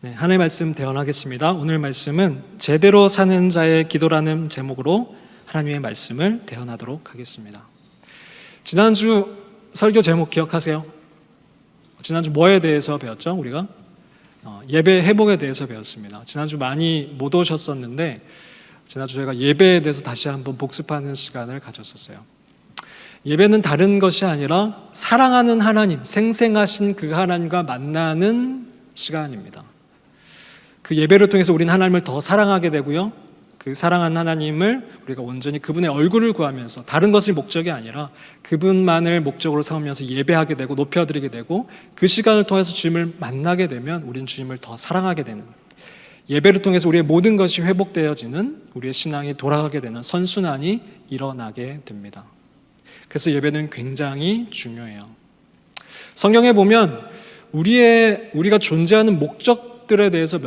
네, 하나님의 말씀 대언하겠습니다. 오늘 말씀은 제대로 사는 자의 기도라는 제목으로 하나님의 말씀을 대언하도록 하겠습니다. 지난주 설교 제목 기억하세요? 지난주 뭐에 대해서 배웠죠? 우리가 예배 회복에 대해서 배웠습니다. 지난주 많이 못 오셨었는데 지난주 저희가 예배에 대해서 다시 한번 복습하는 시간을 가졌었어요. 예배는 다른 것이 아니라 사랑하는 하나님, 생생하신 그 하나님과 만나는 시간입니다. 그 예배를 통해서 우리는 하나님을 더 사랑하게 되고요, 그 사랑하는 하나님을 우리가 온전히 그분의 얼굴을 구하면서 다른 것이 목적이 아니라 그분만을 목적으로 삼으면서 예배하게 되고 높여드리게 되고, 그 시간을 통해서 주님을 만나게 되면 우리는 주님을 더 사랑하게 되는, 예배를 통해서 우리의 모든 것이 회복되어지는, 우리의 신앙이 돌아가게 되는 선순환이 일어나게 됩니다. 그래서 예배는 굉장히 중요해요. 성경에 보면 우리가 존재하는 목적들에 대해서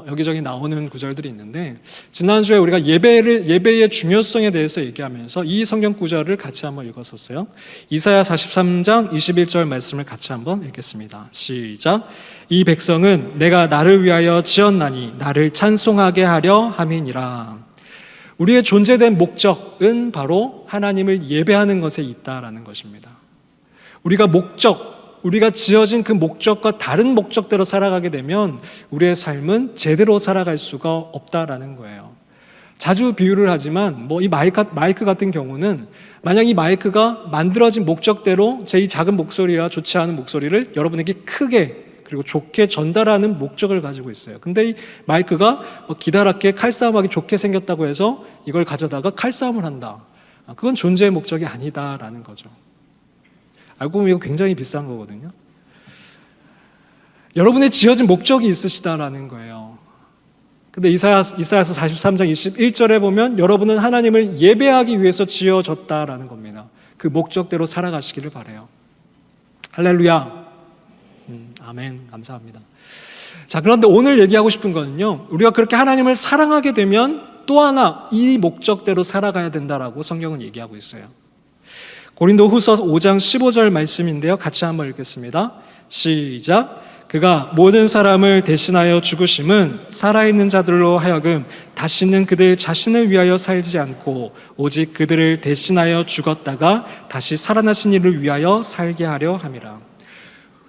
여기저기 나오는 구절들이 있는데, 지난주에 우리가 예배의 중요성에 대해서 얘기하면서 이 성경 구절을 같이 한번 읽었었어요. 이사야 43장 21절 말씀을 같이 한번 읽겠습니다. 시작. 이 백성은 내가 나를 위하여 지었나니 나를 찬송하게 하려 함이니라. 우리의 존재된 목적은 바로 하나님을 예배하는 것에 있다라는 것입니다. 우리가 지어진 그 목적과 다른 목적대로 살아가게 되면 우리의 삶은 제대로 살아갈 수가 없다라는 거예요. 자주 비유를 하지만 이 마이크 같은 경우는, 만약 이 마이크가 만들어진 목적대로 제 이 작은 목소리와 좋지 않은 목소리를 여러분에게 크게 그리고 좋게 전달하는 목적을 가지고 있어요. 근데 이 마이크가 기다랗게 칼싸움하기 좋게 생겼다고 해서 이걸 가져다가 칼싸움을 한다, 그건 존재의 목적이 아니다라는 거죠. 알고 보면 이거 굉장히 비싼 거거든요. 여러분의 지어진 목적이 있으시다라는 거예요. 근데 이사야서 43장 21절에 보면 여러분은 하나님을 예배하기 위해서 지어졌다라는 겁니다. 그 목적대로 살아가시기를 바라요. 할렐루야. 아멘. 감사합니다. 자, 그런데 오늘 얘기하고 싶은 거는요, 우리가 그렇게 하나님을 사랑하게 되면 또 하나 이 목적대로 살아가야 된다라고 성경은 얘기하고 있어요. 고린도후서 5장 15절 말씀인데요, 같이 한번 읽겠습니다. 시작. 그가 모든 사람을 대신하여 죽으심은 살아있는 자들로 하여금 다시는 그들 자신을 위하여 살지 않고 오직 그들을 대신하여 죽었다가 다시 살아나신 이를 위하여 살게 하려 함이라.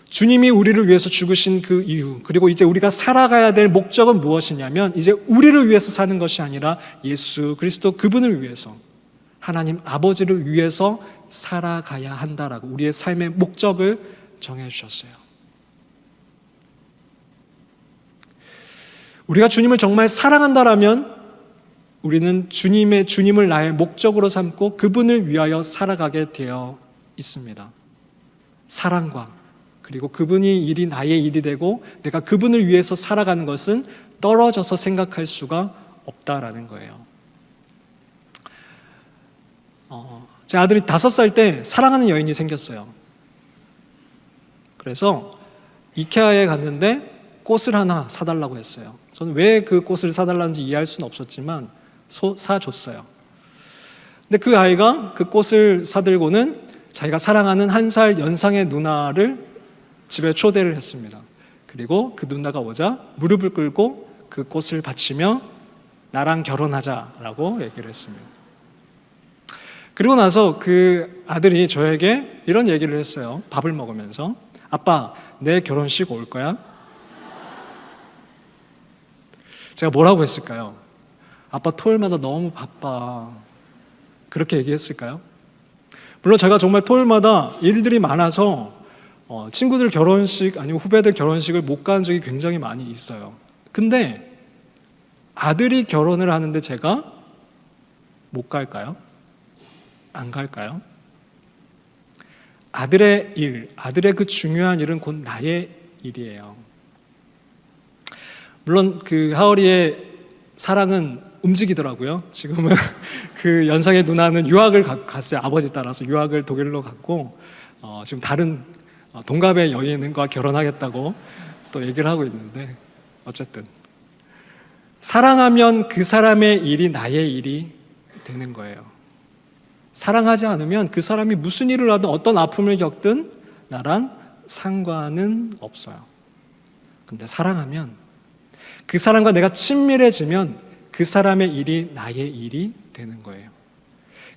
주님이 우리를 위해서 죽으신 그 이유, 그리고 이제 우리가 살아가야 될 목적은 무엇이냐면, 이제 우리를 위해서 사는 것이 아니라 예수 그리스도 그분을 위해서, 하나님 아버지를 위해서 살아가야 한다라고 우리의 삶의 목적을 정해주셨어요. 우리가 주님을 정말 사랑한다라면 우리는 주님을 나의 목적으로 삼고 그분을 위하여 살아가게 되어 있습니다. 사랑과, 그리고 그분이 일이 나의 일이 되고 내가 그분을 위해서 살아가는 것은 떨어져서 생각할 수가 없다라는 거예요. 제 아들이 5살 때 사랑하는 여인이 생겼어요. 그래서 이케아에 갔는데 꽃을 하나 사달라고 했어요. 저는 왜 그 꽃을 사달라는지 이해할 수는 없었지만 사줬어요. 근데 그 아이가 그 꽃을 사들고는 자기가 사랑하는 1살 연상의 누나를 집에 초대를 했습니다. 그리고 그 누나가 오자 무릎을 꿇고 그 꽃을 바치며 나랑 결혼하자라고 얘기를 했습니다. 그리고 나서 그 아들이 저에게 이런 얘기를 했어요. 밥을 먹으면서, 아빠, 내 결혼식 올 거야? 제가 뭐라고 했을까요? 아빠 토요일마다 너무 바빠. 그렇게 얘기했을까요? 물론 제가 정말 토요일마다 일들이 많아서 친구들 결혼식 아니면 후배들 결혼식을 못 간 적이 굉장히 많이 있어요. 근데 아들이 결혼을 하는데 제가 못 갈까요? 안 갈까요? 아들의 그 중요한 일은 곧 나의 일이에요. 물론 그 하얼이의 사랑은 움직이더라고요. 지금은 그 연상의 누나는 유학을 갔어요. 아버지 따라서 유학을 독일로 갔고, 지금 다른 동갑의 여인과 결혼하겠다고 또 얘기를 하고 있는데, 어쨌든 사랑하면 그 사람의 일이 나의 일이 되는 거예요. 사랑하지 않으면 그 사람이 무슨 일을 하든 어떤 아픔을 겪든 나랑 상관은 없어요. 근데 사랑하면 그 사람과 내가 친밀해지면 그 사람의 일이 나의 일이 되는 거예요.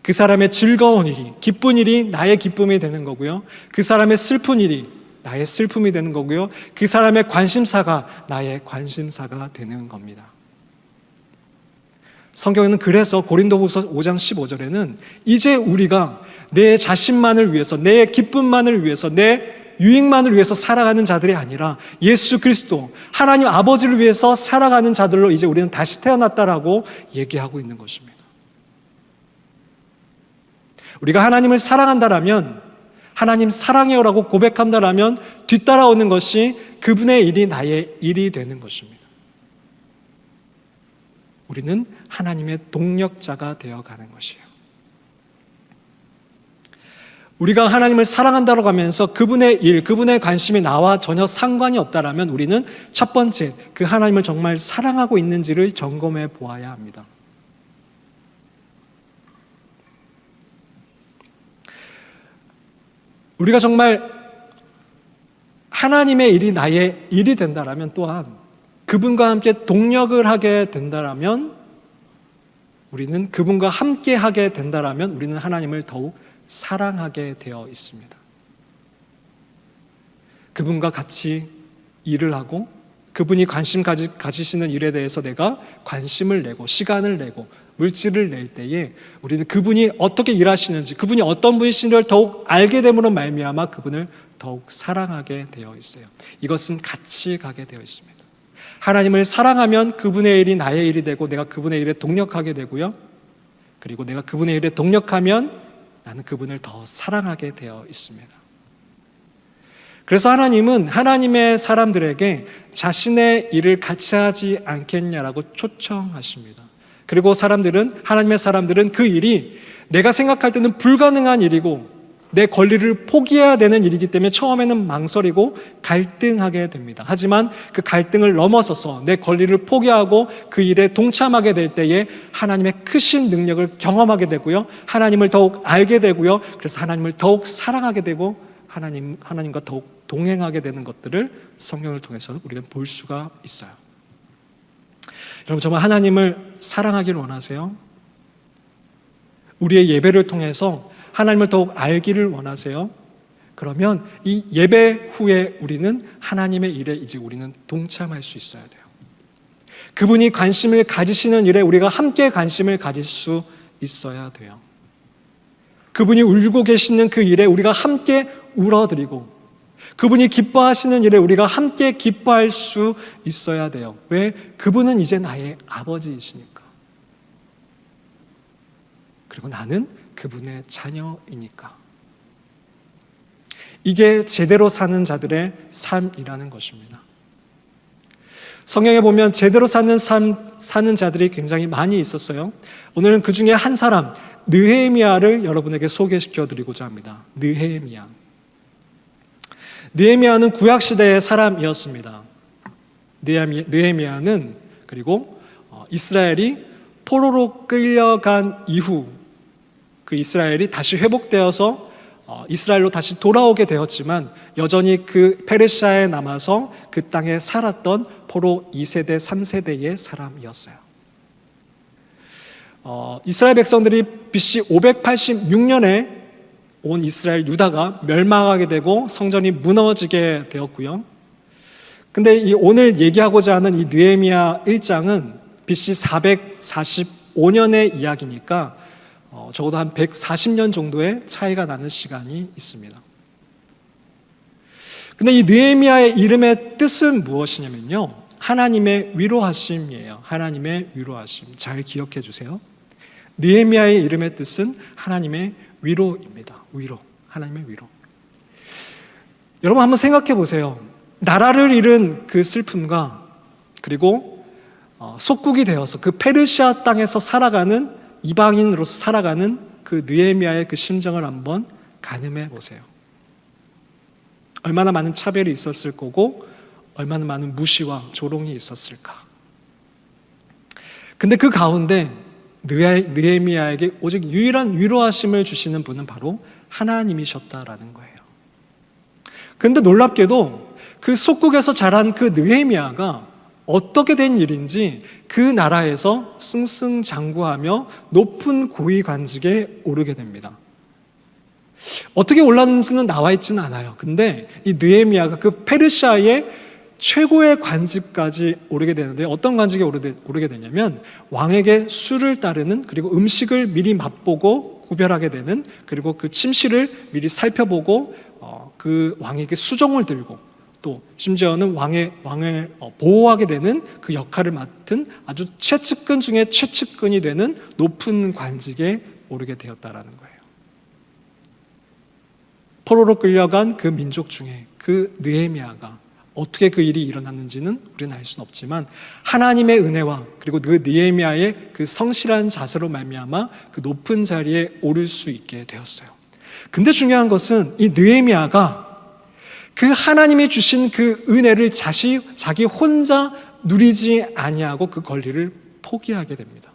그 사람의 즐거운 일이, 기쁜 일이 나의 기쁨이 되는 거고요. 그 사람의 슬픈 일이 나의 슬픔이 되는 거고요. 그 사람의 관심사가 나의 관심사가 되는 겁니다. 성경에는 그래서 고린도후서 5장 15절에는 이제 우리가 내 자신만을 위해서, 내 기쁨만을 위해서, 내 유익만을 위해서 살아가는 자들이 아니라 예수 그리스도, 하나님 아버지를 위해서 살아가는 자들로 이제 우리는 다시 태어났다라고 얘기하고 있는 것입니다. 우리가 하나님을 사랑한다라면, 하나님 사랑해요라고 고백한다라면 뒤따라오는 것이 그분의 일이 나의 일이 되는 것입니다. 우리는 하나님의 동력자가 되어가는 것이에요. 우리가 하나님을 사랑한다고 하면서 그분의 일, 그분의 관심이 나와 전혀 상관이 없다라면 우리는 첫 번째, 그 하나님을 정말 사랑하고 있는지를 점검해 보아야 합니다. 우리가 정말 하나님의 일이 나의 일이 된다라면, 또한 그분과 함께 동력을 하게 된다라면, 우리는 그분과 함께 하게 된다라면 우리는 하나님을 더욱 사랑하게 되어 있습니다. 그분과 같이 일을 하고 그분이 관심 가지시는 일에 대해서 내가 관심을 내고 시간을 내고 물질을 낼 때에 우리는 그분이 어떻게 일하시는지, 그분이 어떤 분이신지를 더욱 알게 됨으로 말미암아 그분을 더욱 사랑하게 되어 있어요. 이것은 같이 가게 되어 있습니다. 하나님을 사랑하면 그분의 일이 나의 일이 되고 내가 그분의 일에 동력하게 되고요. 그리고 내가 그분의 일에 동력하면 나는 그분을 더 사랑하게 되어 있습니다. 그래서 하나님은 하나님의 사람들에게 자신의 일을 같이 하지 않겠냐라고 초청하십니다. 그리고 하나님의 사람들은 그 일이 내가 생각할 때는 불가능한 일이고 내 권리를 포기해야 되는 일이기 때문에 처음에는 망설이고 갈등하게 됩니다. 하지만 그 갈등을 넘어서서 내 권리를 포기하고 그 일에 동참하게 될 때에 하나님의 크신 능력을 경험하게 되고요. 하나님을 더욱 알게 되고요. 그래서 하나님을 더욱 사랑하게 되고 하나님과 더욱 동행하게 되는 것들을 성경을 통해서 우리가 볼 수가 있어요. 여러분, 정말 하나님을 사랑하기를 원하세요? 우리의 예배를 통해서 하나님을 더욱 알기를 원하세요? 그러면 이 예배 후에 우리는 하나님의 일에 이제 우리는 동참할 수 있어야 돼요. 그분이 관심을 가지시는 일에 우리가 함께 관심을 가질 수 있어야 돼요. 그분이 울고 계시는 그 일에 우리가 함께 울어드리고, 그분이 기뻐하시는 일에 우리가 함께 기뻐할 수 있어야 돼요. 왜? 그분은 이제 나의 아버지이시니까. 그리고 나는 그분의 자녀이니까. 이게 제대로 사는 자들의 삶이라는 것입니다. 성경에 보면 제대로 사는 자들이 굉장히 많이 있었어요. 오늘은 그 중에 한 사람, 느헤미야를 여러분에게 소개시켜 드리고자 합니다. 느헤미야는 구약시대의 사람이었습니다. 느헤미야는 그리고 이스라엘이 포로로 끌려간 이후 그 이스라엘이 다시 회복되어서 이스라엘로 다시 돌아오게 되었지만 여전히 그 페르시아에 남아서 그 땅에 살았던 포로 2세대, 3세대의 사람이었어요. 이스라엘 백성들이 BC 586년에 온 이스라엘 유다가 멸망하게 되고 성전이 무너지게 되었고요. 근데 이 오늘 얘기하고자 하는 이 느헤미야 1장은 BC 445년의 이야기니까 적어도 한 140년 정도의 차이가 나는 시간이 있습니다. 근데 이 느헤미야의 이름의 뜻은 무엇이냐면요, 하나님의 위로하심이에요. 하나님의 위로하심. 잘 기억해 주세요. 느헤미야의 이름의 뜻은 하나님의 위로입니다. 위로. 하나님의 위로. 여러분 한번 생각해 보세요. 나라를 잃은 그 슬픔과 그리고 속국이 되어서 그 페르시아 땅에서 살아가는, 이방인으로서 살아가는 그 느헤미야의 그 심정을 한번 가늠해 보세요. 얼마나 많은 차별이 있었을 거고 얼마나 많은 무시와 조롱이 있었을까. 근데 그 가운데 느헤미야에게 오직 유일한 위로하심을 주시는 분은 바로 하나님이셨다라는 거예요. 근데 놀랍게도 그 속국에서 자란 그 느헤미야가 어떻게 된 일인지 그 나라에서 승승장구하며 높은 고위 관직에 오르게 됩니다. 어떻게 올랐는지는 나와 있지는 않아요. 근데 이 느헤미야가 그 페르시아의 최고의 관직까지 오르게 되는데, 어떤 관직에 오르게 되냐면 왕에게 수를 따르는, 그리고 음식을 미리 맛보고 구별하게 되는, 그리고 그 침실을 미리 살펴보고 그 왕에게 수종을 들고, 또 심지어는 왕을 보호하게 되는 그 역할을 맡은 아주 최측근 중에 최측근이 되는 높은 관직에 오르게 되었다라는 거예요. 포로로 끌려간 그 민족 중에 그 느헤미야가 어떻게 그 일이 일어났는지는 우리는 알 수는 없지만, 하나님의 은혜와 그리고 그 느헤미야의 그 성실한 자세로 말미암아 그 높은 자리에 오를 수 있게 되었어요. 근데 중요한 것은 이 느헤미야가 그 하나님이 주신 그 은혜를 자기 혼자 누리지 아니하고 그 권리를 포기하게 됩니다.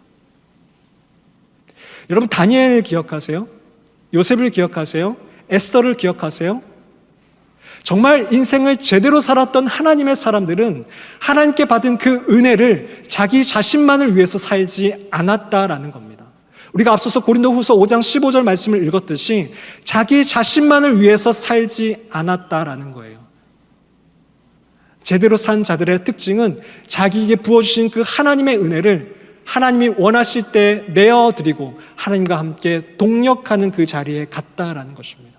여러분, 다니엘을 기억하세요? 요셉을 기억하세요? 에스더를 기억하세요? 정말 인생을 제대로 살았던 하나님의 사람들은 하나님께 받은 그 은혜를 자기 자신만을 위해서 살지 않았다라는 겁니다. 우리가 앞서서 고린도후서 5장 15절 말씀을 읽었듯이 자기 자신만을 위해서 살지 않았다라는 거예요. 제대로 산 자들의 특징은 자기에게 부어주신 그 하나님의 은혜를 하나님이 원하실 때 내어드리고 하나님과 함께 동력하는 그 자리에 갔다라는 것입니다.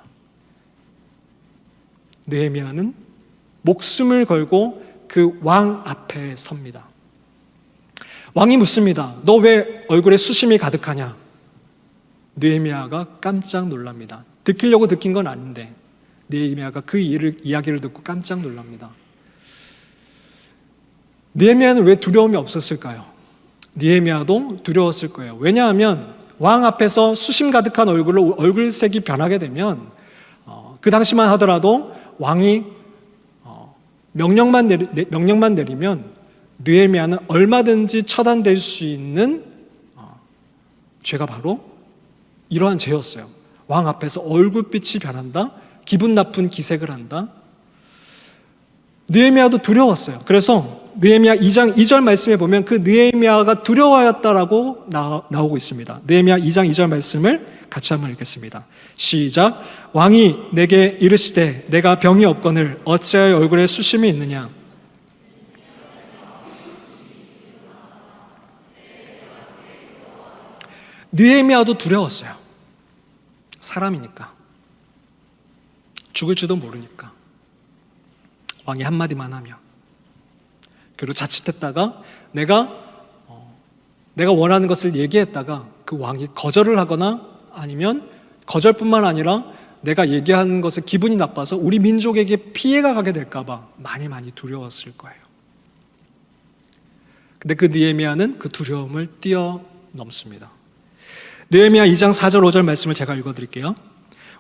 느헤미야는 목숨을 걸고 그 왕 앞에 섭니다. 왕이 묻습니다. 너 왜 얼굴에 수심이 가득하냐? 느헤미야가 깜짝 놀랍니다. 들키려고 들킨 건 아닌데 느헤미야가 그 이야기를 듣고 깜짝 놀랍니다. 느헤미야는 왜 두려움이 없었을까요? 느헤미야도 두려웠을 거예요. 왜냐하면 왕 앞에서 수심 가득한 얼굴로 얼굴색이 변하게 되면 그 당시만 하더라도 왕이 명령만 내리면 느헤미야는 얼마든지 처단될 수 있는 죄가 바로 이러한 죄였어요. 왕 앞에서 얼굴빛이 변한다, 기분 나쁜 기색을 한다. 느헤미야도 두려웠어요. 그래서 느헤미야 2장 2절 말씀에 보면 그 느헤미야가 두려워하였다라고 나오고 있습니다. 느헤미야 2장 2절 말씀을 같이 한번 읽겠습니다. 시작. 왕이 내게 이르시되 내가 병이 없거늘 어찌하여 얼굴에 수심이 있느냐? 느헤미야도 두려웠어요. 사람이니까, 죽을지도 모르니까. 왕이 한마디만 하면, 그리고 자칫했다가 내가 원하는 것을 얘기했다가 그 왕이 거절을 하거나, 아니면 거절뿐만 아니라 내가 얘기한 것에 기분이 나빠서 우리 민족에게 피해가 가게 될까 봐 많이 두려웠을 거예요. 근데 그 느헤미야는 그 두려움을 뛰어넘습니다. 느헤미야 2장 4절 5절 말씀을 제가 읽어드릴게요.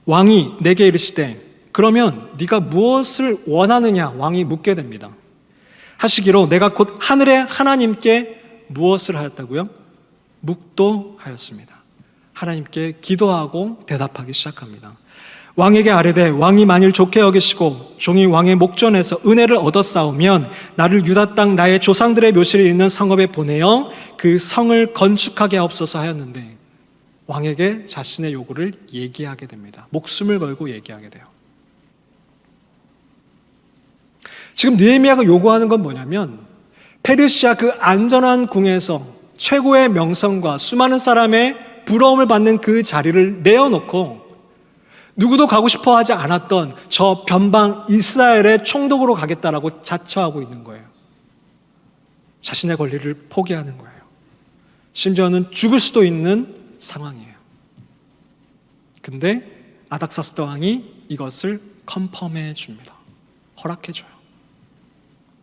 왕이 내게 이르시되 그러면 네가 무엇을 원하느냐? 왕이 묻게 됩니다. 하시기로 내가 곧 하늘의 하나님께 무엇을 하였다고요? 묵도하였습니다. 하나님께 기도하고 대답하기 시작합니다. 왕에게 아뢰되 왕이 만일 좋게 여기시고 종이 왕의 목전에서 은혜를 얻었사오면 나를 유다 땅 나의 조상들의 묘실에 있는 성읍에 보내어 그 성을 건축하게 하옵소서 하였는데, 왕에게 자신의 요구를 얘기하게 됩니다. 목숨을 걸고 얘기하게 돼요. 지금 느헤미야가 요구하는 건 뭐냐면, 페르시아 그 안전한 궁에서 최고의 명성과 수많은 사람의 부러움을 받는 그 자리를 내어놓고 누구도 가고 싶어 하지 않았던 저 변방 이스라엘의 총독으로 가겠다라고 자처하고 있는 거예요. 자신의 권리를 포기하는 거예요. 심지어는 죽을 수도 있는 상황이에요. 근데 아닥사스다 왕이 이것을 컨펌해 줍니다. 허락해 줘요.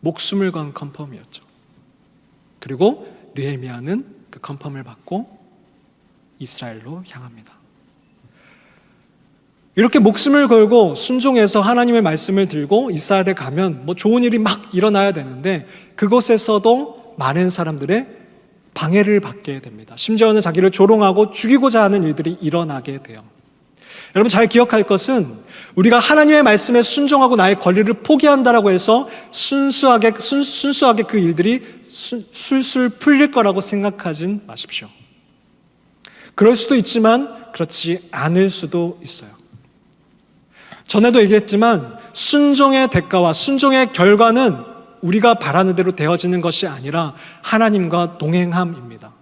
목숨을 건 컨펌이었죠. 그리고 느헤미야는 그 컨펌을 받고 이스라엘로 향합니다. 이렇게 목숨을 걸고 순종해서 하나님의 말씀을 들고 이스라엘에 가면 뭐 좋은 일이 막 일어나야 되는데, 그곳에서도 많은 사람들의 방해를 받게 됩니다. 심지어는 자기를 조롱하고 죽이고자 하는 일들이 일어나게 돼요. 여러분 잘 기억할 것은, 우리가 하나님의 말씀에 순종하고 나의 권리를 포기한다라고 해서 순수하게 그 일들이 술술 풀릴 거라고 생각하진 마십시오. 그럴 수도 있지만 그렇지 않을 수도 있어요. 전에도 얘기했지만 순종의 대가와 순종의 결과는 우리가 바라는 대로 되어지는 것이 아니라 하나님과 동행함입니다.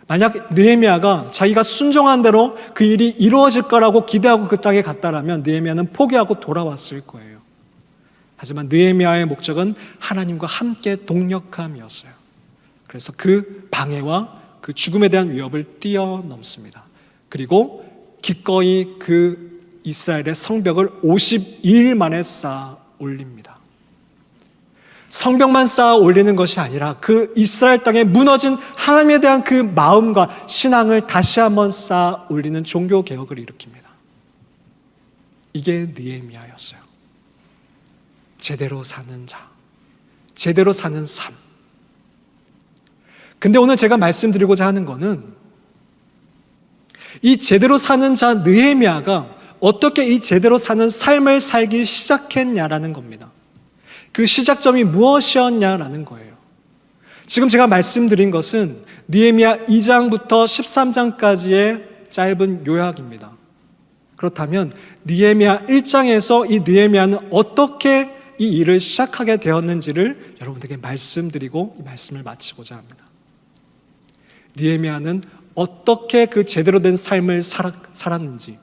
만약 느헤미야가 자기가 순종한 대로 그 일이 이루어질 거라고 기대하고 그 땅에 갔다라면 느헤미야는 포기하고 돌아왔을 거예요. 하지만 느헤미야의 목적은 하나님과 함께 동력함이었어요. 그래서 그 방해와 그 죽음에 대한 위협을 뛰어넘습니다. 그리고 기꺼이 그 이스라엘의 성벽을 52일 만에 쌓아 올립니다. 성벽만 쌓아 올리는 것이 아니라 그 이스라엘 땅에 무너진 하나님에 대한 그 마음과 신앙을 다시 한번 쌓아 올리는 종교 개혁을 일으킵니다. 이게 느헤미야였어요. 제대로 사는 자, 제대로 사는 삶. 근데 오늘 제가 말씀드리고자 하는 거는 이 제대로 사는 자 느헤미야가 어떻게 이 제대로 사는 삶을 살기 시작했냐라는 겁니다. 그 시작점이 무엇이었냐라는 거예요. 지금 제가 말씀드린 것은 느헤미야 2장부터 13장까지의 짧은 요약입니다. 그렇다면 느헤미야 1장에서 이 느헤미야는 어떻게 이 일을 시작하게 되었는지를 여러분들에게 말씀드리고 이 말씀을 마치고자 합니다. 느헤미야는 어떻게 그 제대로 된 삶을 살았는지,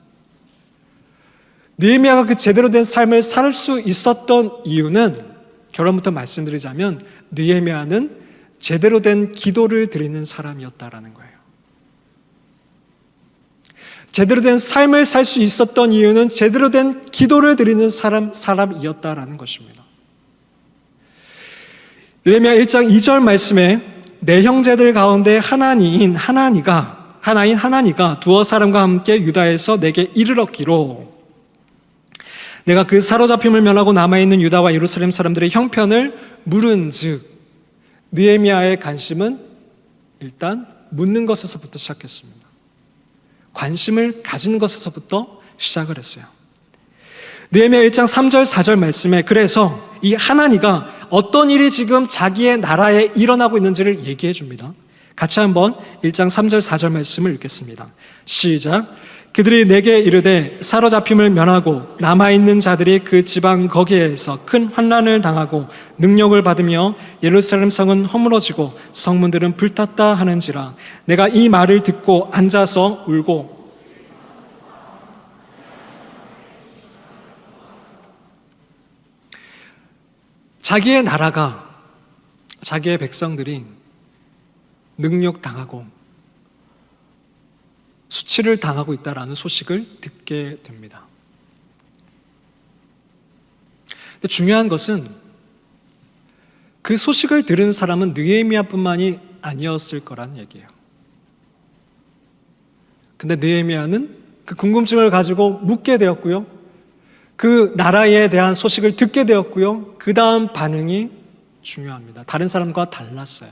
느헤미야가 그 제대로 된 삶을 살 수 있었던 이유는 결론부터 말씀드리자면 느헤미야는 제대로 된 기도를 드리는 사람이었다라는 거예요. 제대로 된 삶을 살 수 있었던 이유는 제대로 된 기도를 드리는 사람이었다라는 것입니다. 느헤미야 1장 2절 말씀에 내 형제들 가운데 하나인 하나니가 두어 사람과 함께 유다에서 내게 이르렀기로 내가 그 사로잡힘을 면하고 남아있는 유다와 예루살렘 사람들의 형편을 물은즉, 느헤미야의 관심은 일단 묻는 것에서부터 시작했습니다. 관심을 가진 것에서부터 시작을 했어요. 느헤미야 1장 3절 4절 말씀에 그래서 이 하나니가 어떤 일이 지금 자기의 나라에 일어나고 있는지를 얘기해 줍니다. 같이 한번 1장 3절 4절 말씀을 읽겠습니다. 시작. 그들이 내게 이르되 사로잡힘을 면하고 남아있는 자들이 그 지방 거기에서 큰 환난을 당하고 능력을 받으며 예루살렘 성은 허물어지고 성문들은 불탔다 하는지라. 내가 이 말을 듣고 앉아서 울고 자기의 나라가, 자기의 백성들이 능욕당하고 수치를 당하고 있다라는 소식을 듣게 됩니다. 근데 중요한 것은 그 소식을 들은 사람은 느헤미야뿐만이 아니었을 거란 얘기예요. 근데 느헤미야는 그 궁금증을 가지고 묻게 되었고요. 그 나라에 대한 소식을 듣게 되었고요. 그 다음 반응이 중요합니다. 다른 사람과 달랐어요.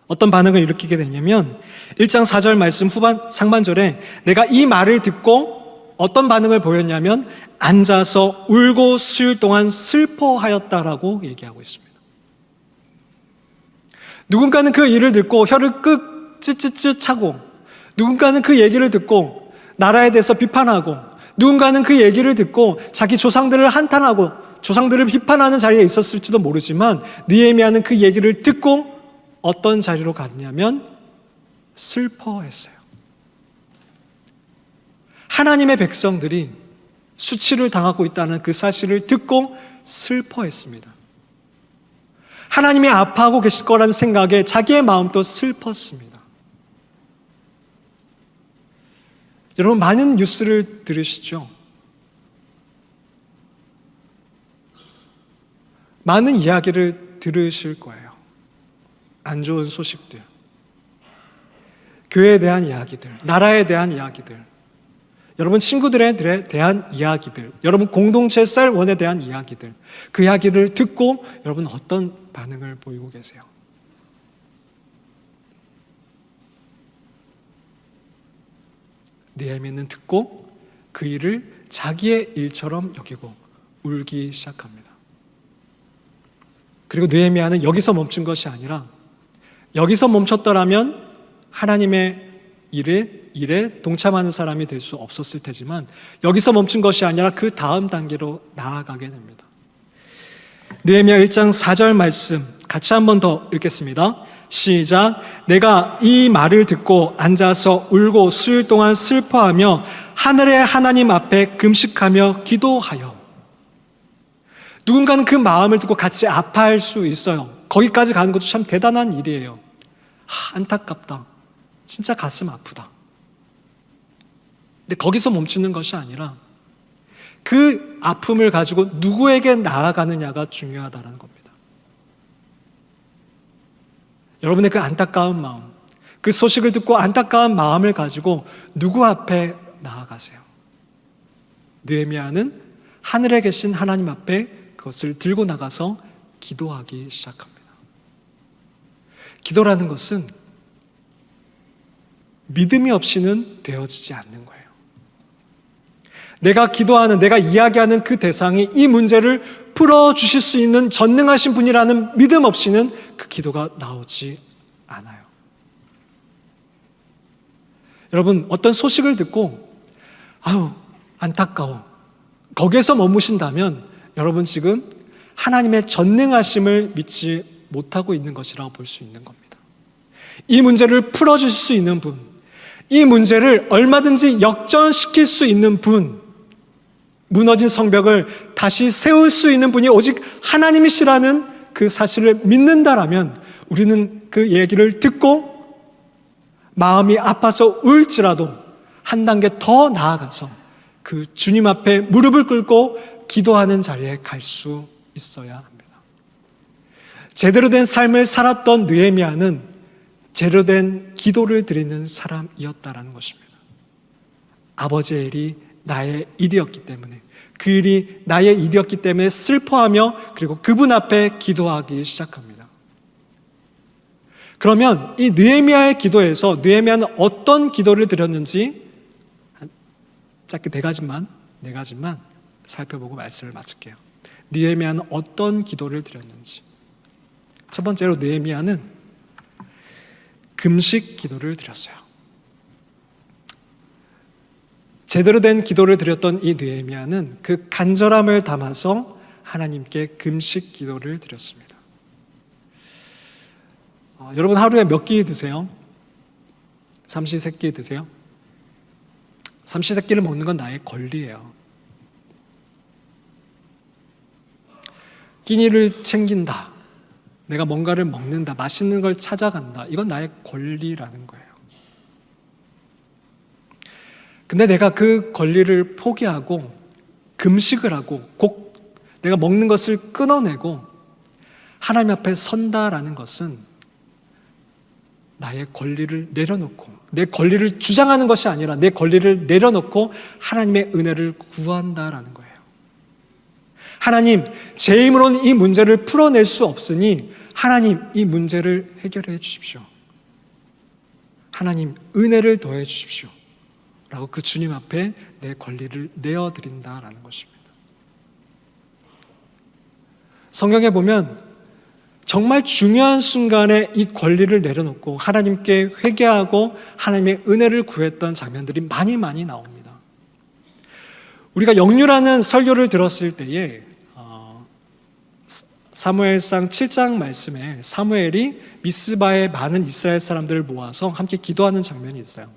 어떤 반응을 일으키게 되냐면 1장 4절 말씀 상반절에 내가 이 말을 듣고 어떤 반응을 보였냐면 앉아서 울고 수일 동안 슬퍼하였다라고 얘기하고 있습니다. 누군가는 그 일을 듣고 혀를 찌찌찌 차고, 누군가는 그 얘기를 듣고 나라에 대해서 비판하고, 누군가는 그 얘기를 듣고 자기 조상들을 한탄하고 조상들을 비판하는 자리에 있었을지도 모르지만 느헤미야는 그 얘기를 듣고 어떤 자리로 갔냐면 슬퍼했어요. 하나님의 백성들이 수치를 당하고 있다는 그 사실을 듣고 슬퍼했습니다. 하나님이 아파하고 계실 거라는 생각에 자기의 마음도 슬펐습니다. 여러분, 많은 뉴스를 들으시죠? 많은 이야기를 들으실 거예요. 안 좋은 소식들, 교회에 대한 이야기들, 나라에 대한 이야기들, 여러분 친구들에 대한 이야기들, 여러분 공동체 셀원에 대한 이야기들, 그 이야기를 듣고 여러분 어떤 반응을 보이고 계세요? 느헤미야는 듣고 그 일을 자기의 일처럼 여기고 울기 시작합니다. 그리고 느헤미야는 여기서 멈춘 것이 아니라, 여기서 멈췄더라면 하나님의 일에 동참하는 사람이 될 수 없었을 테지만, 여기서 멈춘 것이 아니라 그 다음 단계로 나아가게 됩니다. 느헤미야 1장 4절 말씀 같이 한 번 더 읽겠습니다. 시작. 내가 이 말을 듣고 앉아서 울고 수일 동안 슬퍼하며 하늘의 하나님 앞에 금식하며 기도하여. 누군가는 그 마음을 듣고 같이 아파할 수 있어요. 거기까지 가는 것도 참 대단한 일이에요. 안타깝다. 진짜 가슴 아프다. 근데 거기서 멈추는 것이 아니라 그 아픔을 가지고 누구에게 나아가느냐가 중요하다는 겁니다. 여러분의 그 안타까운 마음, 그 소식을 듣고 안타까운 마음을 가지고 누구 앞에 나아가세요? 느헤미야는 하늘에 계신 하나님 앞에 그것을 들고 나가서 기도하기 시작합니다. 기도라는 것은 믿음이 없이는 되어지지 않는 거예요. 내가 기도하는, 내가 이야기하는 그 대상이 이 문제를 풀어주실 수 있는 전능하신 분이라는 믿음 없이는 그 기도가 나오지 않아요. 여러분, 어떤 소식을 듣고 아유 안타까워, 거기에서 머무신다면 여러분 지금 하나님의 전능하심을 믿지 못하고 있는 것이라고 볼 수 있는 겁니다. 이 문제를 풀어주실 수 있는 분, 이 문제를 얼마든지 역전시킬 수 있는 분, 무너진 성벽을 다시 세울 수 있는 분이 오직 하나님이시라는 그 사실을 믿는다라면 우리는 그 얘기를 듣고 마음이 아파서 울지라도 한 단계 더 나아가서 그 주님 앞에 무릎을 꿇고 기도하는 자리에 갈 수 있어야 합니다. 제대로 된 삶을 살았던 느헤미야는 제대로 된 기도를 드리는 사람이었다라는 것입니다. 아버지의 일이 나의 일이었기 때문에, 그 일이 나의 일이었기 때문에 슬퍼하며 그리고 그분 앞에 기도하기 시작합니다. 그러면 이 느헤미야의 기도에서 느헤미야는 어떤 기도를 드렸는지 짧게 네 가지만 살펴보고 말씀을 마칠게요. 느헤미야는 어떤 기도를 드렸는지. 첫 번째로 느헤미야는 금식 기도를 드렸어요. 제대로 된 기도를 드렸던 이 느헤미야는 그 간절함을 담아서 하나님께 금식 기도를 드렸습니다. 여러분 하루에 몇 끼 드세요? 삼시세끼 드세요? 삼시세끼를 먹는 건 나의 권리예요. 끼니를 챙긴다, 내가 뭔가를 먹는다, 맛있는 걸 찾아간다, 이건 나의 권리라는 거예요. 근데 내가 그 권리를 포기하고 금식을 하고 꼭 내가 먹는 것을 끊어내고 하나님 앞에 선다라는 것은 나의 권리를 내려놓고, 내 권리를 주장하는 것이 아니라 내 권리를 내려놓고 하나님의 은혜를 구한다라는 거예요. 하나님, 제 힘으로는 이 문제를 풀어낼 수 없으니 하나님 이 문제를 해결해 주십시오. 하나님 은혜를 더해 주십시오 라고 그 주님 앞에 내 권리를 내어드린다라는 것입니다. 성경에 보면 정말 중요한 순간에 이 권리를 내려놓고 하나님께 회개하고 하나님의 은혜를 구했던 장면들이 많이 나옵니다. 우리가 역류라는 설교를 들었을 때에 사무엘상 7장 말씀에 사무엘이 미스바에 많은 이스라엘 사람들을 모아서 함께 기도하는 장면이 있어요.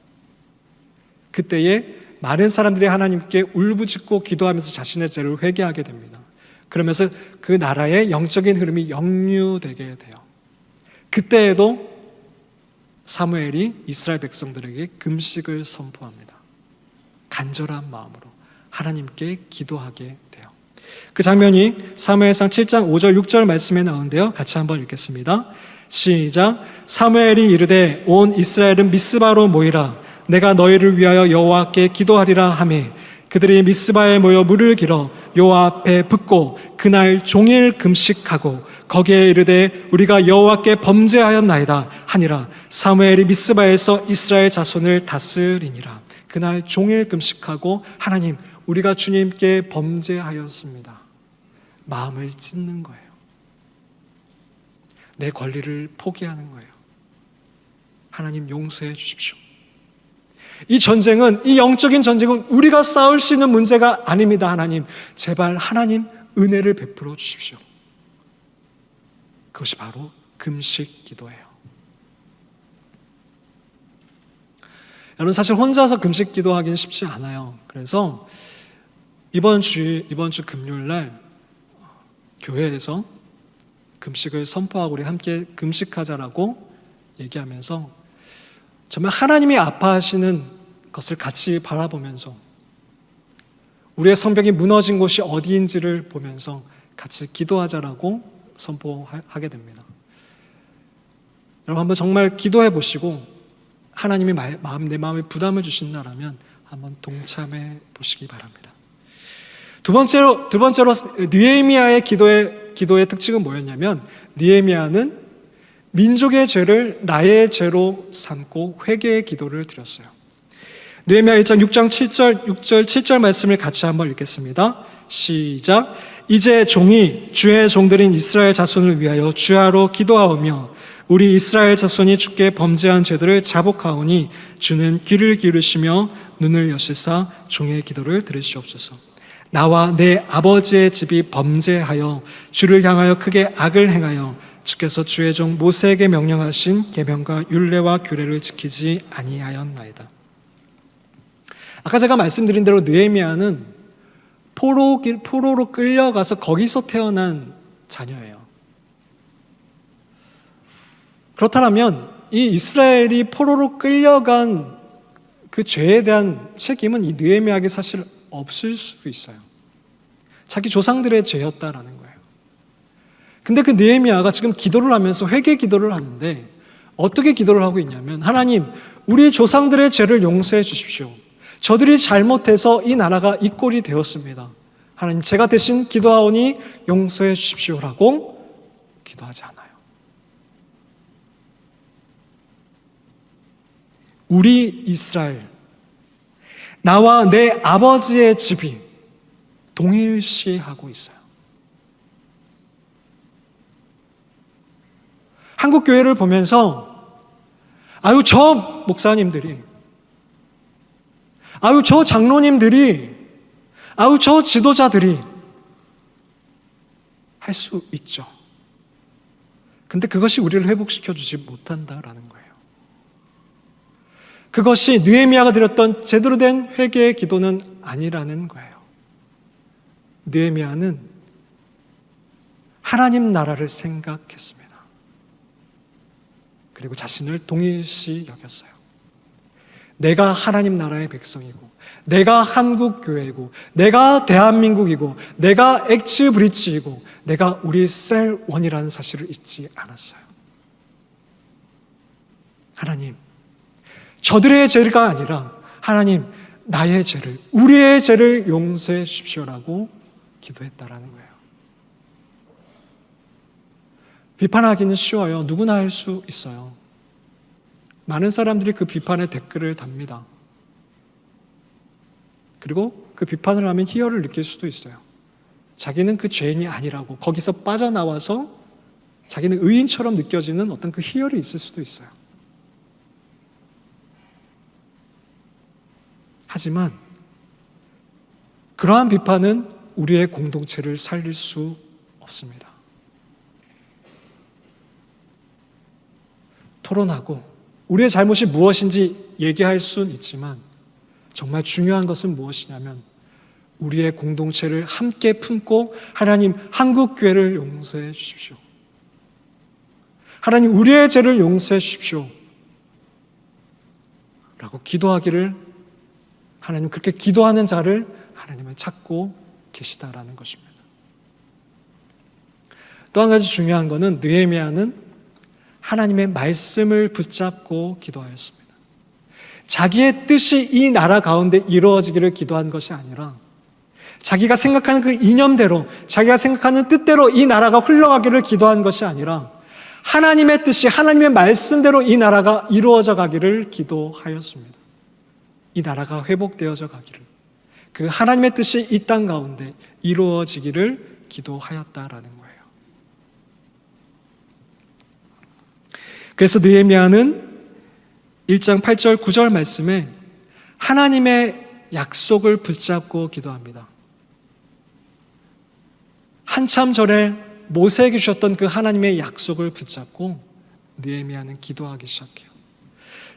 그때에 많은 사람들이 하나님께 울부짖고 기도하면서 자신의 죄를 회개하게 됩니다. 그러면서 그 나라의 영적인 흐름이 역류되게 돼요. 그때에도 사무엘이 이스라엘 백성들에게 금식을 선포합니다. 간절한 마음으로 하나님께 기도하게 돼요. 그 장면이 사무엘상 7장 5절 6절 말씀에 나오는데요. 같이 한번 읽겠습니다. 시작. 사무엘이 이르되 온 이스라엘은 미스바로 모이라. 내가 너희를 위하여 여호와께 기도하리라 하매 그들이 미스바에 모여 물을 길어 여호와 앞에 붓고 그날 종일 금식하고 거기에 이르되 우리가 여호와께 범죄하였나이다 하니라. 사무엘이 미스바에서 이스라엘 자손을 다스리니라. 그날 종일 금식하고 하나님, 우리가 주님께 범죄하였습니다. 마음을 찢는 거예요. 내 권리를 포기하는 거예요. 하나님 용서해 주십시오. 이 전쟁은, 이 영적인 전쟁은 우리가 싸울 수 있는 문제가 아닙니다. 하나님, 제발 하나님 은혜를 베풀어 주십시오. 그것이 바로 금식 기도예요. 여러분, 사실 혼자서 금식 기도하기는 쉽지 않아요. 그래서 이번 주 금요일날 교회에서 금식을 선포하고 우리 함께 금식하자라고 얘기하면서 정말 하나님이 아파하시는 것을 같이 바라보면서 우리의 성벽이 무너진 곳이 어디인지를 보면서 같이 기도하자라고 선포하게 됩니다. 여러분, 한번 정말 기도해 보시고 하나님이 내 마음에 부담을 주신다라면 한번 동참해 보시기 바랍니다. 두 번째로 느헤미야의 기도의 특징은 뭐였냐면, 느헤미야는 민족의 죄를 나의 죄로 삼고 회개의 기도를 드렸어요. 느헤미야 1장 6절 7절 말씀을 같이 한번 읽겠습니다. 시작. 이제 종이 주의 종들인 이스라엘 자손을 위하여 주야로 기도하오며 우리 이스라엘 자손이 주께 범죄한 죄들을 자복하오니 주는 귀를 기울이시며 눈을 여시사 종의 기도를 들으시옵소서. 나와 내 아버지의 집이 범죄하여 주를 향하여 크게 악을 행하여 주께서 주의 종 모세에게 명령하신 계명과 율례와 규례를 지키지 아니하였나이다. 아까 제가 말씀드린 대로 느헤미야는 포로로 끌려가서 거기서 태어난 자녀예요. 그렇다면 이 이스라엘이 포로로 끌려간 그 죄에 대한 책임은 이 느헤미야에게 사실 없을 수 있어요. 자기 조상들의 죄였다라는 거예요. 근데 그 느헤미야가 지금 기도를 하면서 회개 기도를 하는데 어떻게 기도를 하고 있냐면, 하나님, 우리 조상들의 죄를 용서해 주십시오. 저들이 잘못해서 이 나라가 이 꼴이 되었습니다. 하나님, 제가 대신 기도하오니 용서해 주십시오라고 기도하지 않아요. 우리 이스라엘, 나와 내 아버지의 집이 동일시하고 있어요. 한국 교회를 보면서 아유, 저 목사님들이, 아유, 저 장로님들이, 아유, 저 지도자들이 할 수 있죠. 근데 그것이 우리를 회복시켜주지 못한다라는 거예요. 그것이 느헤미야가 드렸던 제대로 된 회개의 기도는 아니라는 거예요. 느헤미야는 하나님 나라를 생각했습니다. 그리고 자신을 동일시 여겼어요. 내가 하나님 나라의 백성이고, 내가 한국 교회이고, 내가 대한민국이고, 내가 엑츠 브릿지이고, 내가 우리 셀원이라는 사실을 잊지 않았어요. 하나님, 저들의 죄가 아니라 하나님, 나의 죄를, 우리의 죄를 용서해 주십시오라고 기도했다라는 거예요. 비판하기는 쉬워요. 누구나 할 수 있어요. 많은 사람들이 그 비판에 댓글을 답니다. 그리고 그 비판을 하면 희열을 느낄 수도 있어요. 자기는 그 죄인이 아니라고 거기서 빠져나와서 자기는 의인처럼 느껴지는 어떤 그 희열이 있을 수도 있어요. 하지만 그러한 비판은 우리의 공동체를 살릴 수 없습니다. 토론하고 우리의 잘못이 무엇인지 얘기할 수는 있지만 정말 중요한 것은 무엇이냐면 우리의 공동체를 함께 품고 하나님, 한국교회를 용서해 주십시오. 하나님, 우리의 죄를 용서해 주십시오 라고 기도하기를, 하나님, 그렇게 기도하는 자를 하나님은 찾고 계시다라는 것입니다. 또 한 가지 중요한 것은 느헤미야는 하나님의 말씀을 붙잡고 기도하였습니다. 자기의 뜻이 이 나라 가운데 이루어지기를 기도한 것이 아니라 자기가 생각하는 그 이념대로, 자기가 생각하는 뜻대로 이 나라가 흘러가기를 기도한 것이 아니라 하나님의 뜻이, 하나님의 말씀대로 이 나라가 이루어져 가기를 기도하였습니다. 이 나라가 회복되어져 가기를, 그 하나님의 뜻이 이 땅 가운데 이루어지기를 기도하였다라는 거예요. 그래서 느헤미야는 1장 8절 9절 말씀에 하나님의 약속을 붙잡고 기도합니다. 한참 전에 모세에게 주셨던 그 하나님의 약속을 붙잡고 느헤미야는 기도하기 시작해요.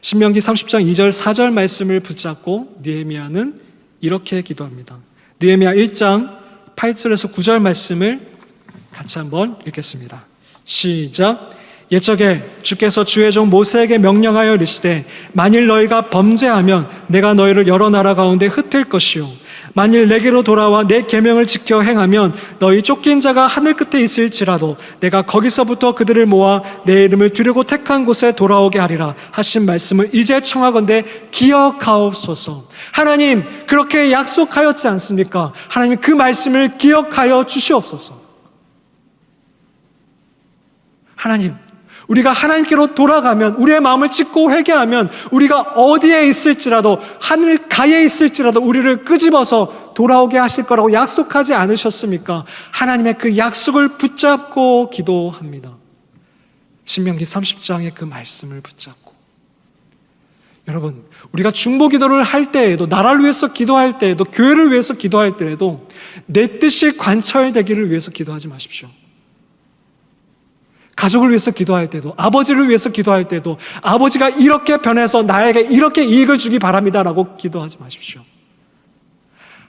신명기 30장 2절 4절 말씀을 붙잡고 느헤미야는 이렇게 기도합니다. 느헤미야 1장 8절에서 9절 말씀을 같이 한번 읽겠습니다. 시작. 옛적에 주께서 주의 종 모세에게 명령하여 이르시되 만일 너희가 범죄하면 내가 너희를 여러 나라 가운데 흩을 것이요 만일 내게로 돌아와 내 계명을 지켜 행하면 너희 쫓긴 자가 하늘 끝에 있을지라도 내가 거기서부터 그들을 모아 내 이름을 두려고 택한 곳에 돌아오게 하리라 하신 말씀을 이제 청하건대 기억하옵소서. 하나님 그렇게 약속하였지 않습니까? 하나님 그 말씀을 기억하여 주시옵소서. 하나님, 우리가 하나님께로 돌아가면, 우리의 마음을 찢고 회개하면 우리가 어디에 있을지라도, 하늘 가에 있을지라도 우리를 끄집어서 돌아오게 하실 거라고 약속하지 않으셨습니까? 하나님의 그 약속을 붙잡고 기도합니다. 신명기 30장의 그 말씀을 붙잡고. 여러분, 우리가 중보 기도를 할 때에도, 나라를 위해서 기도할 때에도, 교회를 위해서 기도할 때에도 내 뜻이 관철되기를 위해서 기도하지 마십시오. 가족을 위해서 기도할 때도, 아버지를 위해서 기도할 때도 아버지가 이렇게 변해서 나에게 이렇게 이익을 주기 바랍니다라고 기도하지 마십시오.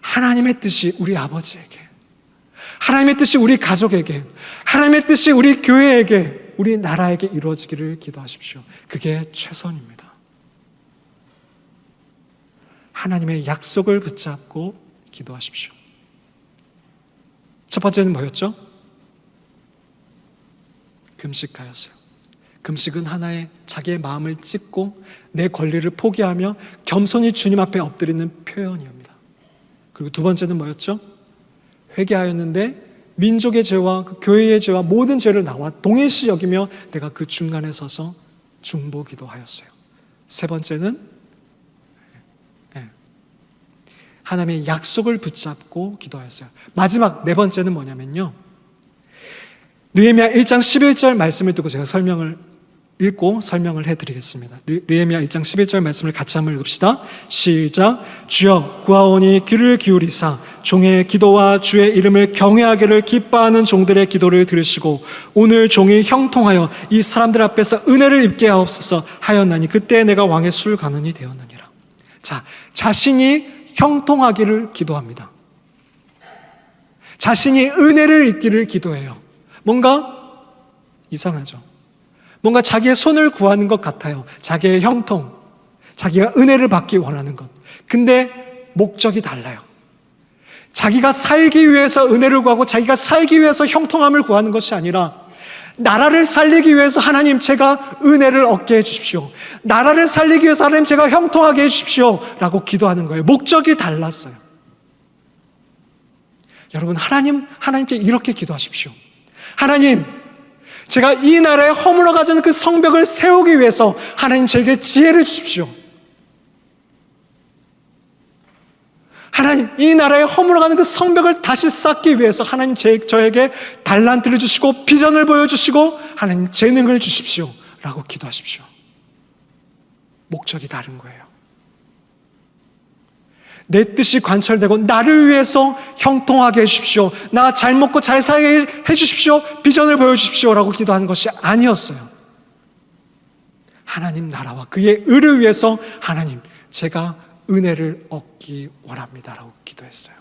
하나님의 뜻이 우리 아버지에게, 하나님의 뜻이 우리 가족에게, 하나님의 뜻이 우리 교회에게, 우리 나라에게 이루어지기를 기도하십시오. 그게 최선입니다. 하나님의 약속을 붙잡고 기도하십시오. 첫 번째는 뭐였죠? 금식하였어요. 금식은 하나의 자기의 마음을 찢고 내 권리를 포기하며 겸손히 주님 앞에 엎드리는 표현이옵니다. 그리고 두 번째는 뭐였죠? 회개하였는데 민족의 죄와 그 교회의 죄와 모든 죄를 나와 동일시 여기며 내가 그 중간에 서서 중보 기도하였어요. 세 번째는 하나님의 약속을 붙잡고 기도하였어요. 마지막 네 번째는 뭐냐면요, 느헤미야 1장 11절 말씀을 듣고 제가 읽고 설명을 해드리겠습니다. 느헤미야 1장 11절 말씀을 같이 한번 읽읍시다. 시작. 주여 구하오니 귀를 기울이사 종의 기도와 주의 이름을 경외하기를 기뻐하는 종들의 기도를 들으시고 오늘 종이 형통하여 이 사람들 앞에서 은혜를 입게 하옵소서 하였나니 그때 내가 왕의 술관원이 되었느니라. 자, 자신이 형통하기를 기도합니다. 자신이 은혜를 입기를 기도해요. 뭔가 이상하죠. 뭔가 자기의 손을 구하는 것 같아요. 자기의 형통, 자기가 은혜를 받기 원하는 것. 근데 목적이 달라요. 자기가 살기 위해서 은혜를 구하고 자기가 살기 위해서 형통함을 구하는 것이 아니라 나라를 살리기 위해서 하나님 제가 은혜를 얻게 해주십시오. 나라를 살리기 위해서 하나님 제가 형통하게 해주십시오 라고 기도하는 거예요. 목적이 달랐어요. 여러분, 하나님께 이렇게 기도하십시오. 하나님, 제가 이 나라에 허물어가지는 그 성벽을 세우기 위해서 하나님 저에게 지혜를 주십시오. 하나님, 이 나라에 허물어가는 그 성벽을 다시 쌓기 위해서 하나님 저에게 달란트를 주시고 비전을 보여주시고 하나님 재능을 주십시오 라고 기도하십시오. 목적이 다른 거예요. 내 뜻이 관철되고 나를 위해서 형통하게 해주십시오. 나 잘 먹고 잘 살게 해주십시오. 비전을 보여주십시오 라고 기도하는 것이 아니었어요. 하나님 나라와 그의 의를 위해서 하나님 제가 은혜를 얻기 원합니다 라고 기도했어요.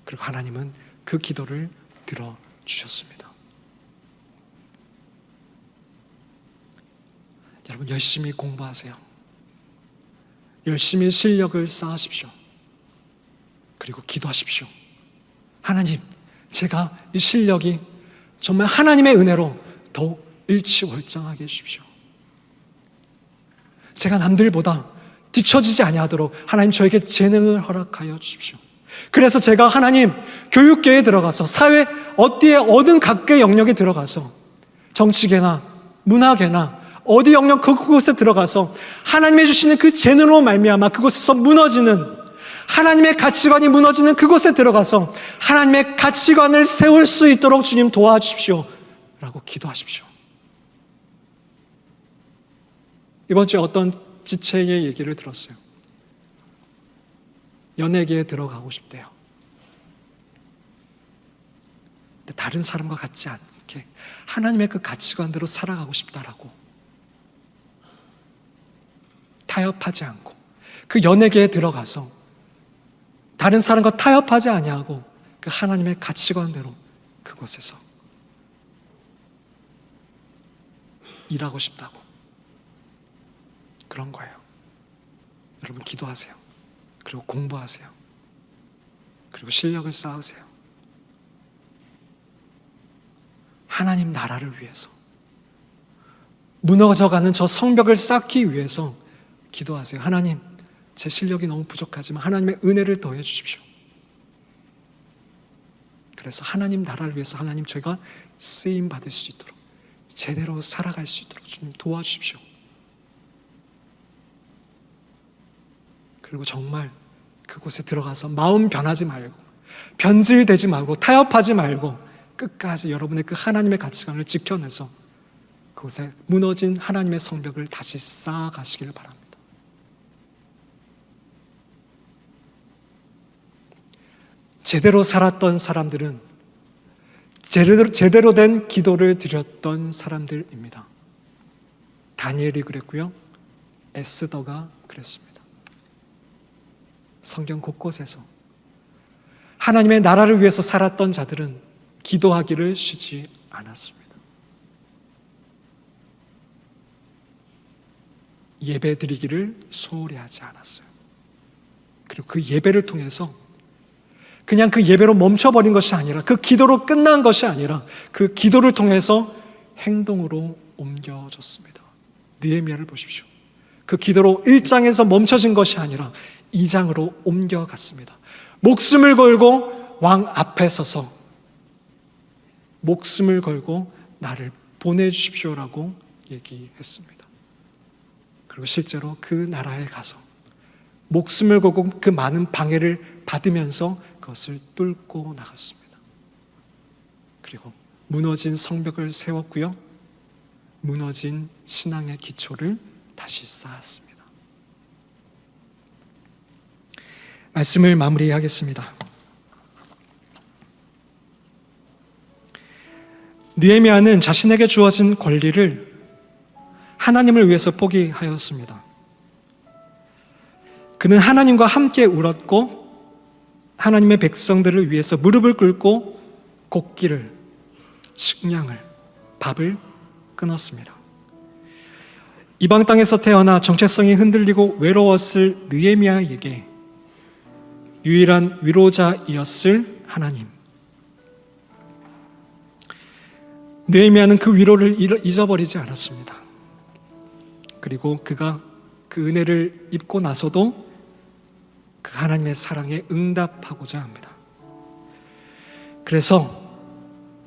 그리고 하나님은 그 기도를 들어주셨습니다. 여러분, 열심히 공부하세요. 열심히 실력을 쌓으십시오. 그리고 기도하십시오. 하나님, 제가 이 실력이 정말 하나님의 은혜로 더욱 일취월장하게 해주십시오. 제가 남들보다 뒤처지지 아니하도록 하나님 저에게 재능을 허락하여 주십시오. 그래서 제가 하나님 교육계에 들어가서 사회 어디에 어느 각계 영역에 들어가서 정치계나 문화계나 어디 영역 그곳에 들어가서 하나님이 주시는 그 재능으로 말미암아 그곳에서 무너지는, 하나님의 가치관이 무너지는 그곳에 들어가서 하나님의 가치관을 세울 수 있도록 주님 도와주십시오 라고 기도하십시오. 이번 주에 어떤 지체의 얘기를 들었어요. 연예계에 들어가고 싶대요. 근데 다른 사람과 같지 않게 하나님의 그 가치관대로 살아가고 싶다라고, 타협하지 않고 그 연예계에 들어가서 다른 사람과 타협하지 아니하고 그 하나님의 가치관대로 그곳에서 일하고 싶다고, 그런 거예요. 여러분 기도하세요. 그리고 공부하세요. 그리고 실력을 쌓으세요. 하나님 나라를 위해서, 무너져가는 저 성벽을 쌓기 위해서 기도하세요. 하나님, 제 실력이 너무 부족하지만 하나님의 은혜를 더해 주십시오. 그래서 하나님 나라를 위해서 하나님 저희가 쓰임 받을 수 있도록, 제대로 살아갈 수 있도록 주님 도와주십시오. 그리고 정말 그곳에 들어가서 마음 변하지 말고, 변질되지 말고, 타협하지 말고 끝까지 여러분의 그 하나님의 가치관을 지켜내서 그곳에 무너진 하나님의 성벽을 다시 쌓아가시길 바랍니다. 제대로 살았던 사람들은 제대로 된 기도를 드렸던 사람들입니다. 다니엘이 그랬고요, 에스더가 그랬습니다. 성경 곳곳에서 하나님의 나라를 위해서 살았던 자들은 기도하기를 쉬지 않았습니다. 예배 드리기를 소홀히 하지 않았어요. 그리고 그 예배를 통해서 그냥 그 예배로 멈춰버린 것이 아니라, 그 기도로 끝난 것이 아니라 그 기도를 통해서 행동으로 옮겨졌습니다. 느헤미야를 보십시오. 그 기도로 1장에서 멈춰진 것이 아니라 2장으로 옮겨갔습니다. 목숨을 걸고 왕 앞에 서서 목숨을 걸고 나를 보내주십시오라고 얘기했습니다. 그리고 실제로 그 나라에 가서 목숨을 걸고 그 많은 방해를 받으면서 그것을 뚫고 나갔습니다. 그리고 무너진 성벽을 세웠고요, 무너진 신앙의 기초를 다시 쌓았습니다. 말씀을 마무리하겠습니다. 느헤미야는 자신에게 주어진 권리를 하나님을 위해서 포기하였습니다. 그는 하나님과 함께 울었고 하나님의 백성들을 위해서 무릎을 꿇고 곡기를, 식량을, 밥을 끊었습니다. 이방 땅에서 태어나 정체성이 흔들리고 외로웠을 느헤미야에게 유일한 위로자이었을 하나님. 느헤미야는 그 위로를 잊어버리지 않았습니다. 그리고 그가 그 은혜를 입고 나서도 그 하나님의 사랑에 응답하고자 합니다. 그래서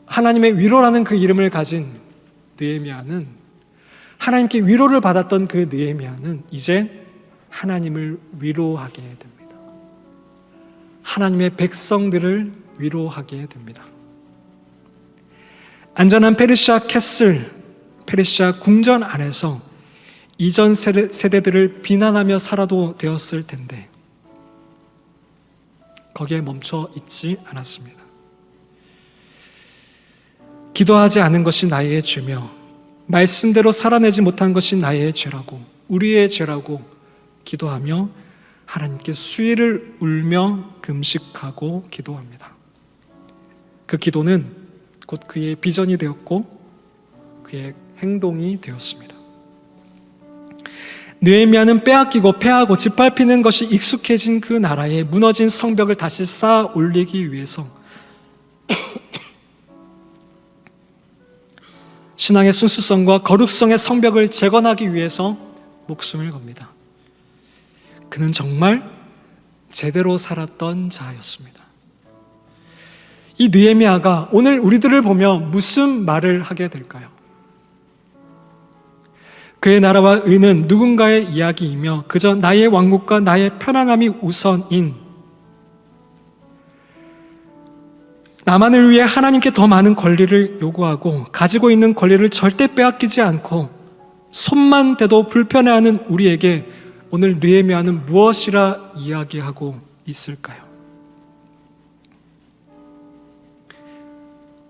하나님의 위로라는 그 이름을 가진 느헤미야는, 하나님께 위로를 받았던 그 느헤미야는 이제 하나님을 위로하게 됩니다. 하나님의 백성들을 위로하게 됩니다. 안전한 페르시아 캐슬, 페르시아 궁전 안에서 이전 세대들을 비난하며 살아도 되었을 텐데 거기에 멈춰 있지 않았습니다. 기도하지 않은 것이 나의 죄며 말씀대로 살아내지 못한 것이 나의 죄라고, 우리의 죄라고 기도하며 하나님께 수위를 울며 금식하고 기도합니다. 그 기도는 곧 그의 비전이 되었고 그의 행동이 되었습니다. 느헤미야는 빼앗기고 패하고 짓밟히는 것이 익숙해진 그 나라에 무너진 성벽을 다시 쌓아 올리기 위해서 신앙의 순수성과 거룩성의 성벽을 재건하기 위해서 목숨을 겁니다. 그는 정말 제대로 살았던 자였습니다. 이 느헤미야가 오늘 우리들을 보며 무슨 말을 하게 될까요? 그의 나라와 의는 누군가의 이야기이며 그저 나의 왕국과 나의 편안함이 우선인, 나만을 위해 하나님께 더 많은 권리를 요구하고 가지고 있는 권리를 절대 빼앗기지 않고 손만 대도 불편해하는 우리에게 오늘 느헤미야는 무엇이라 이야기하고 있을까요?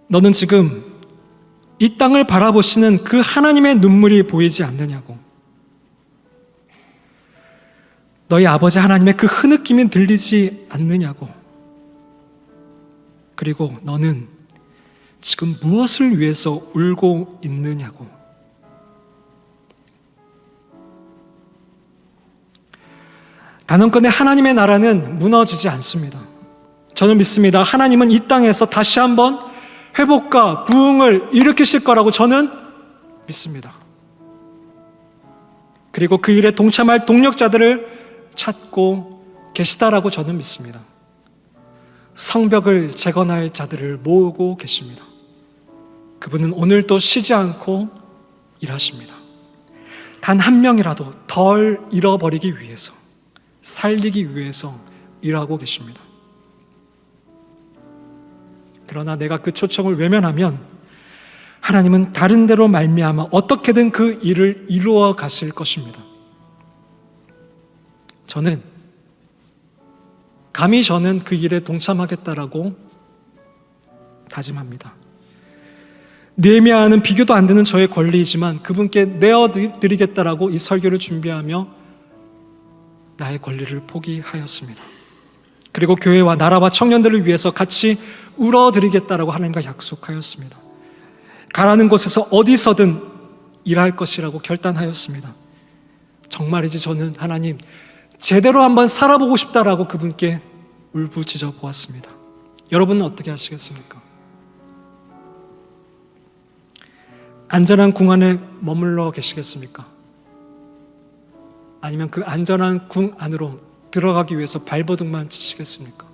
너는 지금 이 땅을 바라보시는 그 하나님의 눈물이 보이지 않느냐고, 너희 아버지 하나님의 그 흐느낌이 들리지 않느냐고, 그리고 너는 지금 무엇을 위해서 울고 있느냐고. 단언컨대 하나님의 나라는 무너지지 않습니다. 저는 믿습니다. 하나님은 이 땅에서 다시 한번 회복과 부흥을 일으키실 거라고 저는 믿습니다. 그리고 그 일에 동참할 동력자들을 찾고 계시다라고 저는 믿습니다. 성벽을 재건할 자들을 모으고 계십니다. 그분은 오늘도 쉬지 않고 일하십니다. 단 한 명이라도 덜 잃어버리기 위해서, 살리기 위해서 일하고 계십니다. 그러나 내가 그 초청을 외면하면 하나님은 다른 데로 말미암아 어떻게든 그 일을 이루어 가실 것입니다. 감히 저는 그 일에 동참하겠다라고 다짐합니다. 느헤미야는 비교도 안 되는 저의 권리이지만 그분께 내어드리겠다라고 이 설교를 준비하며 나의 권리를 포기하였습니다. 그리고 교회와 나라와 청년들을 위해서 같이 울어드리겠다라고 하나님과 약속하였습니다. 가라는 곳에서 어디서든 일할 것이라고 결단하였습니다. 정말이지 저는 하나님 제대로 한번 살아보고 싶다라고 그분께 울부짖어 보았습니다. 여러분은 어떻게 하시겠습니까? 안전한 궁 안에 머물러 계시겠습니까? 아니면 그 안전한 궁 안으로 들어가기 위해서 발버둥만 치시겠습니까?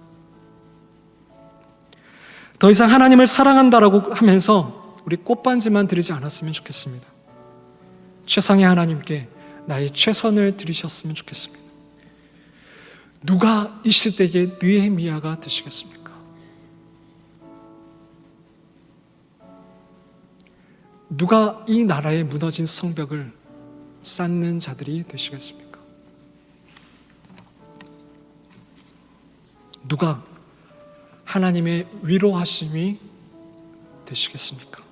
더 이상 하나님을 사랑한다라고 하면서 우리 꽃반지만 드리지 않았으면 좋겠습니다. 최상의 하나님께 나의 최선을 드리셨으면 좋겠습니다. 누가 이 시대의 느헤미야가 되시겠습니까? 누가 이 나라의 무너진 성벽을 쌓는 자들이 되시겠습니까? 누가 하나님의 위로하심이 되시겠습니까?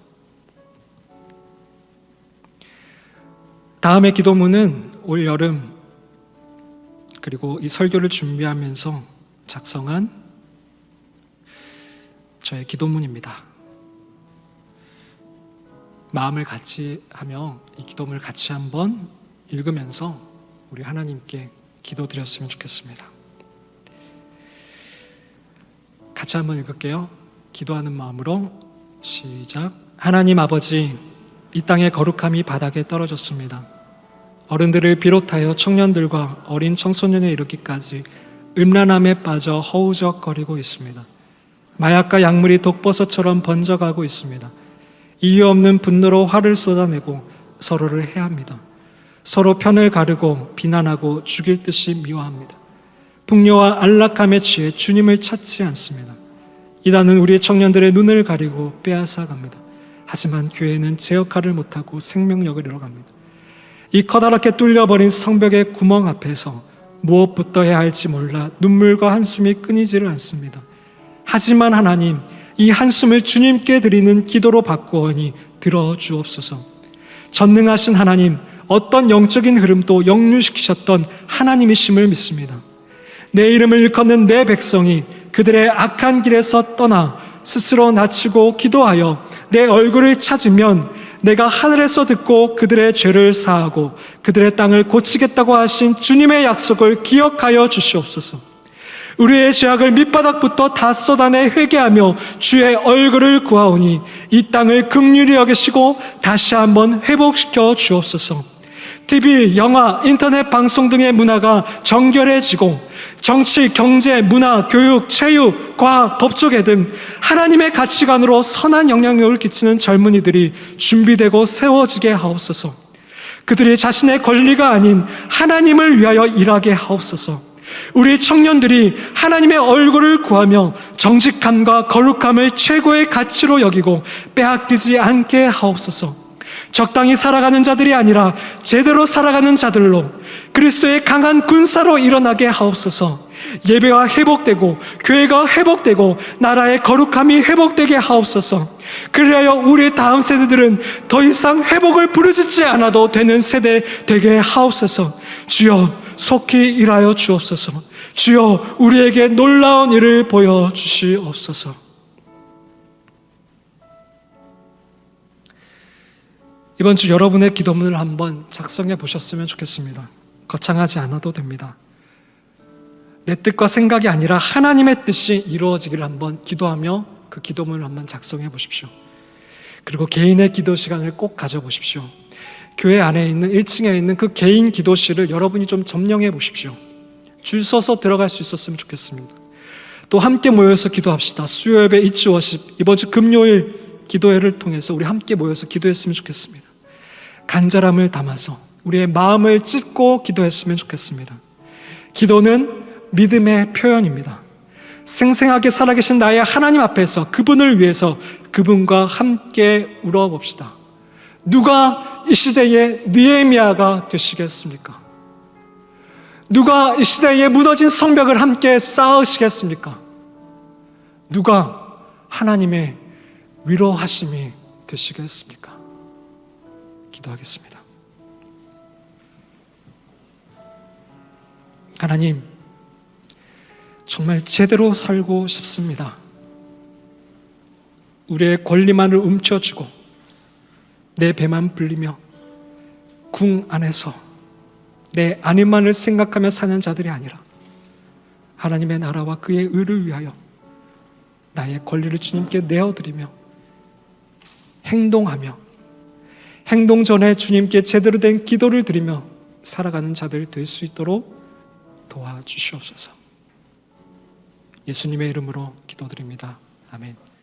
다음의 기도문은 올 여름 그리고 이 설교를 준비하면서 작성한 저의 기도문입니다. 마음을 같이 하며 이 기도문을 같이 한번 읽으면서 우리 하나님께 기도드렸으면 좋겠습니다. 같이 한번 읽을게요. 기도하는 마음으로 시작. 하나님 아버지, 이 땅의 거룩함이 바닥에 떨어졌습니다. 어른들을 비롯하여 청년들과 어린 청소년에 이르기까지 음란함에 빠져 허우적거리고 있습니다. 마약과 약물이 독버섯처럼 번져가고 있습니다. 이유 없는 분노로 화를 쏟아내고 서로를 해합니다. 서로 편을 가르고 비난하고 죽일 듯이 미워합니다. 풍요와 안락함에 취해 주님을 찾지 않습니다. 이단은 우리의 청년들의 눈을 가리고 빼앗아갑니다. 하지만 교회는 제 역할을 못하고 생명력을 잃어갑니다. 이 커다랗게 뚫려버린 성벽의 구멍 앞에서 무엇부터 해야 할지 몰라 눈물과 한숨이 끊이지를 않습니다. 하지만 하나님, 이 한숨을 주님께 드리는 기도로 바꾸오니 들어주옵소서. 전능하신 하나님, 어떤 영적인 흐름도 역류시키셨던 하나님이심을 믿습니다. 내 이름을 일컫는 내 백성이 그들의 악한 길에서 떠나 스스로 낮추고 기도하여 내 얼굴을 찾으면 내가 하늘에서 듣고 그들의 죄를 사하고 그들의 땅을 고치겠다고 하신 주님의 약속을 기억하여 주시옵소서. 우리의 죄악을 밑바닥부터 다 쏟아내 회개하며 주의 얼굴을 구하오니 이 땅을 긍휼히 여기시고 다시 한번 회복시켜 주옵소서. TV, 영화, 인터넷 방송 등의 문화가 정결해지고 정치, 경제, 문화, 교육, 체육, 과학, 법조계 등 하나님의 가치관으로 선한 영향력을 끼치는 젊은이들이 준비되고 세워지게 하옵소서. 그들이 자신의 권리가 아닌 하나님을 위하여 일하게 하옵소서. 우리 청년들이 하나님의 얼굴을 구하며 정직함과 거룩함을 최고의 가치로 여기고 빼앗기지 않게 하옵소서. 적당히 살아가는 자들이 아니라 제대로 살아가는 자들로 그리스도의 강한 군사로 일어나게 하옵소서. 예배가 회복되고 교회가 회복되고 나라의 거룩함이 회복되게 하옵소서. 그리하여 우리 다음 세대들은 더 이상 회복을 부르짖지 않아도 되는 세대 되게 하옵소서. 주여 속히 일하여 주옵소서. 주여 우리에게 놀라운 일을 보여주시옵소서. 이번 주 여러분의 기도문을 한번 작성해 보셨으면 좋겠습니다. 거창하지 않아도 됩니다. 내 뜻과 생각이 아니라 하나님의 뜻이 이루어지기를 한번 기도하며 그 기도문을 한번 작성해 보십시오. 그리고 개인의 기도 시간을 꼭 가져보십시오. 교회 안에 있는 1층에 있는 그 개인 기도실을 여러분이 좀 점령해 보십시오. 줄 서서 들어갈 수 있었으면 좋겠습니다. 또 함께 모여서 기도합시다. 수요예배 이치 워십, 이번 주 금요일 기도회를 통해서 우리 함께 모여서 기도했으면 좋겠습니다. 간절함을 담아서 우리의 마음을 찢고 기도했으면 좋겠습니다. 기도는 믿음의 표현입니다. 생생하게 살아계신 나의 하나님 앞에서 그분을 위해서 그분과 함께 울어봅시다. 누가 이 시대의 느헤미야가 되시겠습니까? 누가 이 시대에 무너진 성벽을 함께 쌓으시겠습니까? 누가 하나님의 위로하심이 되시겠습니까? 기도하겠습니다. 하나님, 정말 제대로 살고 싶습니다. 우리의 권리만을 움켜쥐고 내 배만 불리며 궁 안에서 내 안위만을 생각하며 사는 자들이 아니라 하나님의 나라와 그의 의를 위하여 나의 권리를 주님께 내어드리며 행동하며 행동 전에 주님께 제대로 된 기도를 드리며 살아가는 자들 될 수 있도록 도와주시옵소서. 예수님의 이름으로 기도드립니다. 아멘.